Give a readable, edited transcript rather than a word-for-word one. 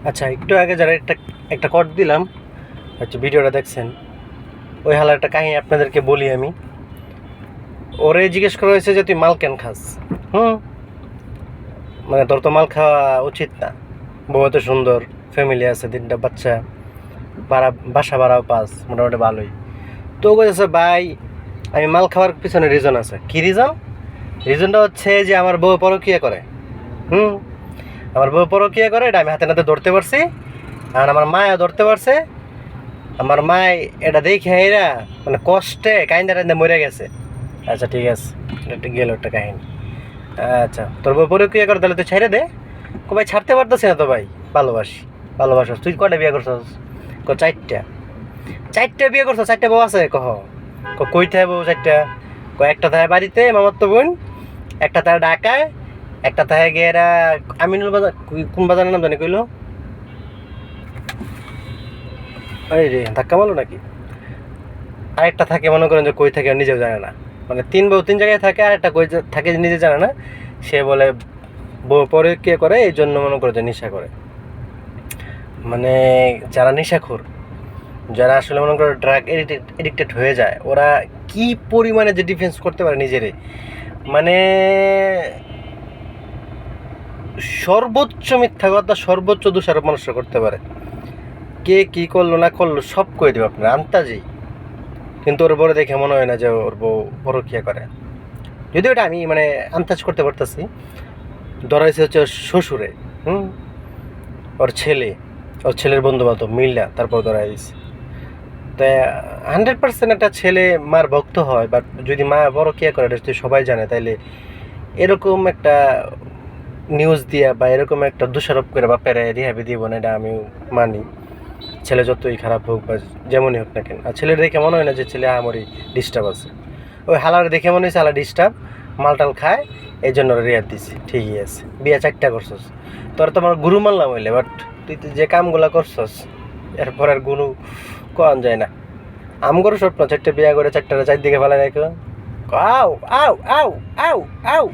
আচ্ছা, একটু আগে যারা একটা একটা কট দিলাম, হচ্ছে ভিডিওটা দেখছেন, ওই হালার একটা কাহিনী আপনাদেরকে বলি আমি। ওরে জিজ্ঞেস করা হয়েছে যে তুই মাল কেন খাস। হুম, মানে তোর তো মাল খাওয়া উচিত না, বউ তো সুন্দর, ফ্যামিলি আছে, 3টা বাচ্চা, বাসা ভাড়াও পাস, মোটামুটি ভালোই। তো বলেছে ভাই আমি মাল খাওয়ার পিছনে রিজন আছে। কি রিজন? রিজনটা হচ্ছে যে আমার বউ পরকীয়া করে। হুম, আমার বউ পরকীয়া করে, এটা আমি হাতে নাতে ধরতে পারছি, আর আমার মায়া ধরতে পারছে। আমার মায় এটা দেখে এরা মানে কষ্টে কাইন্দা টাইন্দা মরে গেছে। আচ্ছা ঠিক আছে, এটা গেল একটা কাহিনী। আচ্ছা, তোর বউ পরকীয়া করে তাহলে তুই ছেড়ে দে। ভাই ছাড়তে পারতেছি না তো ভাই, ভালোবাসি। ভালোবাসস তুই? কয়টা বিয়ে করছস? 4টা। 4টা বিয়ে করছস? 4টা বউ আছে? কই থাকে বউ 4টা? একটা থাকে বাড়িতে মামাতো বোন, একটা থাকে ঢাকায়, একটা থাকে গিয়ে এরা আমিনুল বাজার, কোন বাজারের নাম জানি কইলো, এই রে ধাক্কা মারলো নাকি। আরেকটা থাকে মনে করেন যে কই থাকে নিজেও জানে না, মানে 3 বউ 3 জায়গায় থাকে, আরেকটা কই থাকে নিজে জানে না। সে বলে বউ পরে কে করে, এই জন্য মনে করে যে নেশা করে। মানে যারা নেশাখোর, যারা আসলে মনে করো ড্রাগ এডিক্টেড হয়ে যায়, ওরা কি পরিমাণে যে ডিফেন্স করতে পারে নিজেরে, মানে সর্বোচ্চ মিথ্যা কথা, সর্বোচ্চ দোষারোপ মানুষরা করতে পারে। কে কি করলো না করলো সব কয়ে দেবে আপনার আন্তাজেই। কিন্তু ওর বড় দেখে মনে হয় না যে ওর বউ পরকীয়া করে। যদিও এটা আমি মানে আন্দাজ করতে পারতেছি। ধরাইছে হচ্ছে ওর শ্বশুরে। হুম, ওর ছেলে, ওর ছেলের বন্ধু বান্ধব মিল্লা, তারপর ধরাই দিছে। তা 100% একটা ছেলে মার ভক্ত হয়, বাট যদি মা পরকীয়া করে এটা যদি সবাই জানে, তাইলে এরকম একটা নিউজ দিয়া বা এরকম একটা দোষারোপ করে বা পেরে রিহাবি দিব না, এটা আমি মানি। ছেলে যতই খারাপ হোক বা যেমনই হোক না কেন, আর ছেলের দেখে মনে হয় না যে ছেলে আমারই ডিস্টার্ব আছে। ওই হালার দেখে মনে হয়েছে হালা ডিস্টার্ব, মালটাল খায়, এই জন্য রিহাব দিছি। ঠিকই আছে, বিয়ে 4টা করছস, তোর তো আমার গুরু মানলাম হইলে, বাট তুই তো যে কামগুলা করছস এরপর আর গুরু কোয়ান যায় না। আম করো স্বপ্ন 4টা বিয়ে করে 4টা 4 দিকে ফেলে রাখো। আউ আউ আউ আউ আউ